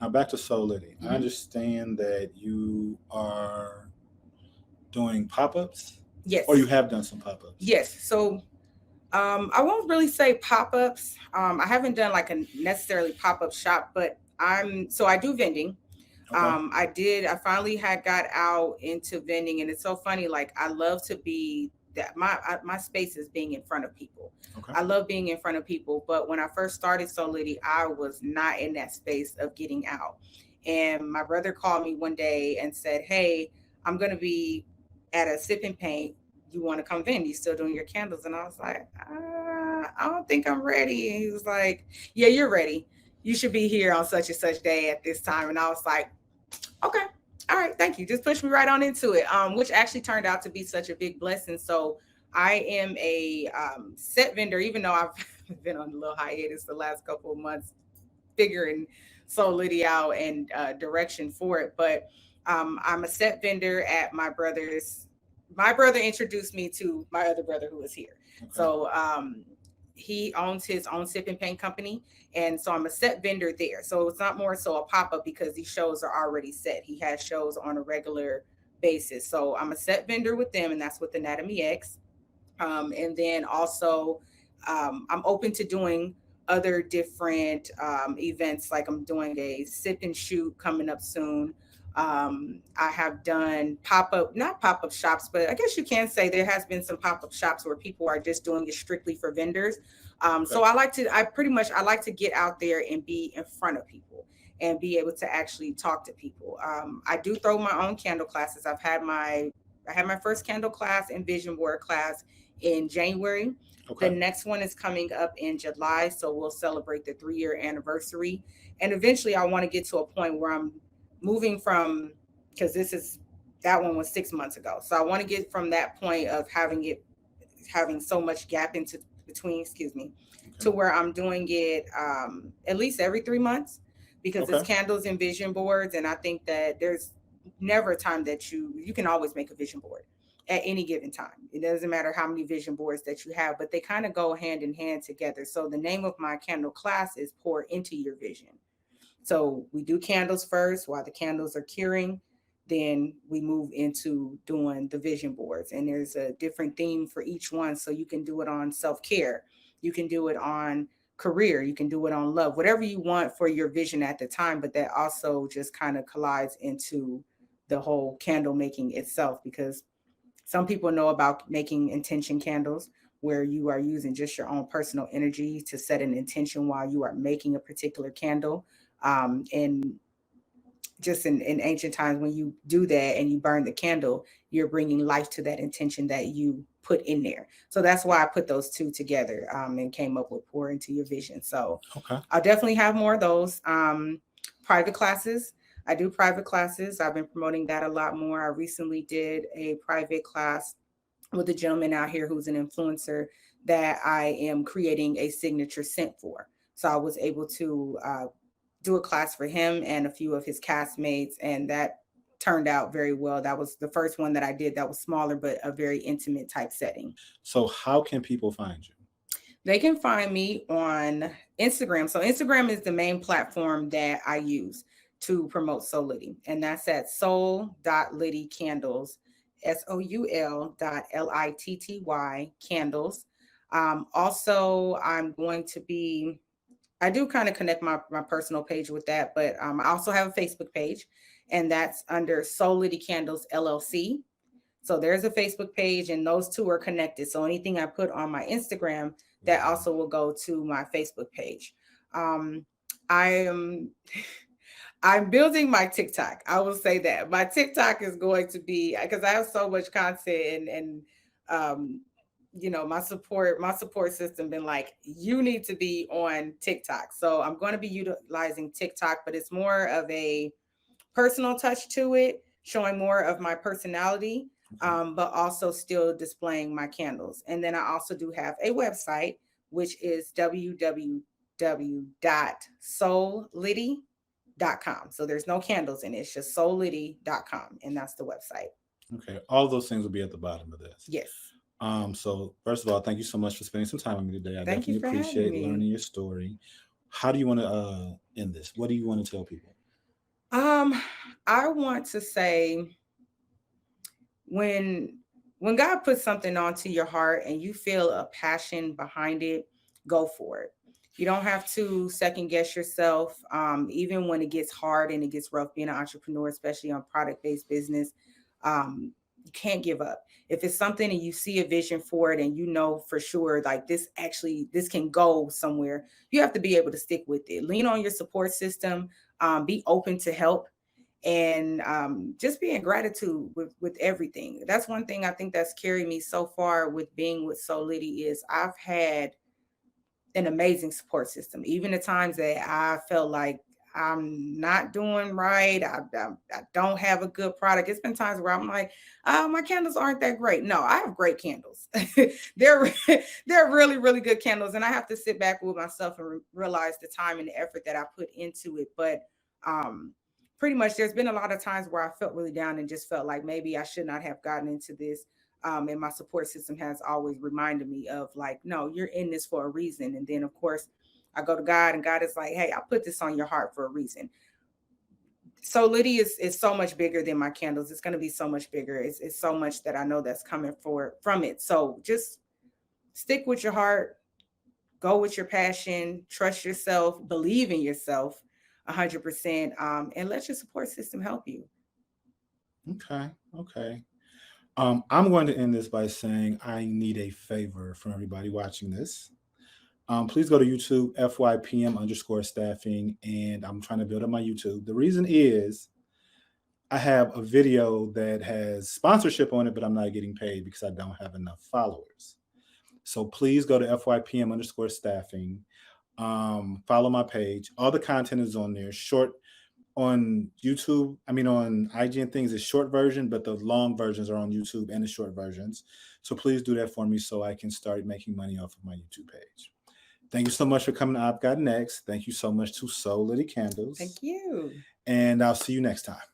Now back to Soul Litty. I Hmm. understand that you are doing pop-ups, or you Yes. have done some pop-ups. Yes. So I won't really say pop-ups. I haven't done like a necessarily pop-up shop, but I do vending. Okay. I finally had got out into vending, and it's so funny. Like I love to be that my space is being in front of people. Okay. I love being in front of people, but when I first started Solidity, I was not in that space of getting out. And my brother called me one day and said, "Hey, I'm gonna be at a sip and paint. You want to come vend? You still doing your candles?" And I was like, I don't think I'm ready. And he was like, "Yeah, you're ready. You should be here on such and such day at this time." And I was like, "Okay, all right, thank you." Just push me right on into it, which actually turned out to be such a big blessing. So I am a set vendor, even though I've been on a little hiatus the last couple of months, figuring Solidity out and direction for it. But I'm a set vendor at my brother's. My brother introduced me to my other brother who was here. Okay. So he owns his own sip and paint company. And so I'm a set vendor there. So it's not more so a pop up because these shows are already set. He has shows on a regular basis. So I'm a set vendor with them, and that's with Anatomy X. And then also, I'm open to doing other different events. Like I'm doing a sip and shoot coming up soon. I have done pop up, not pop up shops, but I guess you can say there has been some pop up shops where people are just doing it strictly for vendors. Okay. So I like to get out there and be in front of people and be able to actually talk to people. I do throw my own candle classes. I had my first candle class and vision board class in January. The Okay. next one is coming up in July, so we'll celebrate the 3-year anniversary. And eventually, I want to get to a point where I'm moving from, because that one was 6 months ago. So I want to get from that point of having so much gap into between, excuse me, Okay. to where I'm doing it at least every 3 months, because it's Okay. candles and vision boards. And I think that there's never a time that you can always make a vision board at any given time. It doesn't matter how many vision boards that you have, but they kind of go hand in hand together. So the name of my candle class is Pour Into Your Vision. So we do candles first while the candles are curing. Then we move into doing the vision boards. And there's a different theme for each one. So you can do it on self care, you can do it on career, you can do it on love, whatever you want for your vision at the time. But that also just kind of collides into the whole candle making itself, because some people know about making intention candles, where you are using just your own personal energy to set an intention while you are making a particular candle. And just in ancient times, when you do that and you burn the candle, you're bringing life to that intention that you put in there. So that's why I put those two together, and came up with Pour Into Your Vision. So Okay. I'll definitely have more of those. Private classes. I do private classes. I've been promoting that a lot more. I recently did a private class with a gentleman out here who's an influencer that I am creating a signature scent for. So I was able to do a class for him and a few of his castmates, and that turned out very well. That was the first one that I did that was smaller, but a very intimate type setting. So how can people find you? They can find me on Instagram. So Instagram is the main platform that I use to promote Solidity. And that's at soul.littykandles, SOUL.LITTY candles. Also, I do kind of connect my personal page with that, but I also have a Facebook page, and that's under Solidity Candles LLC. So there's a Facebook page, and those two are connected. So anything I put on my Instagram, that also will go to my Facebook page. Um, I am I'm building my TikTok. I will say that my TikTok is going to be, because I have so much content, and um, my support system been like, you need to be on TikTok. So I'm going to be utilizing TikTok, but it's more of a personal touch to it, showing more of my personality, Okay. but also still displaying my candles. And then I also do have a website, which is www.soullitty.com. So there's no candles in it, it's just soullitty.com. And that's the website. Okay. All of those things will be at the bottom of this. Yes. So first of all, thank you so much for spending some time with me today. I Thank you definitely for having appreciate me. learning your story. How do you want to end this? What do you want to tell people? Um, I want to say when when God puts something onto your heart and you feel a passion behind it, go for it. You don't have to second guess yourself. Even when it gets hard and it gets rough being an entrepreneur, especially on product-based business, you can't give up. If it's something and you see a vision for it and you know for sure like this can go somewhere, you have to be able to stick with it. Lean on your support system, be open to help, and just be in gratitude with everything. That's one thing I think that's carried me so far with being with So Litty is I've had an amazing support system. Even the times that I felt like I'm not doing right, I don't have a good product. It's been times where I'm like, my candles aren't that great. No, I have great candles. they're they're really really good candles, and I have to sit back with myself and realize the time and the effort that I put into it. But um, pretty much, there's been a lot of times where I felt really down and just felt like maybe I should not have gotten into this, and my support system has always reminded me of like, no, you're in this for a reason. And then of course I go to God and God is like, hey, I put this on your heart for a reason. So Liddy is so much bigger than my candles. It's going to be so much bigger. It's so much that I know that's coming for from it. So just stick with your heart, go with your passion, trust yourself, believe in yourself 100%, and let your support system help you. Okay. Okay. I'm going to end this by saying I need a favor from everybody watching this. Please go to YouTube, FYPM_staffing, and I'm trying to build up my YouTube. The reason is I have a video that has sponsorship on it, but I'm not getting paid because I don't have enough followers. So please go to FYPM_staffing. Follow my page. All the content is on there. Short on YouTube, on IG and things, is short version, but the long versions are on YouTube and the short versions. So please do that for me so I can start making money off of my YouTube page. Thank you so much for coming to I've Got Next. Thank you so much to So Litty Candles. Thank you. And I'll see you next time.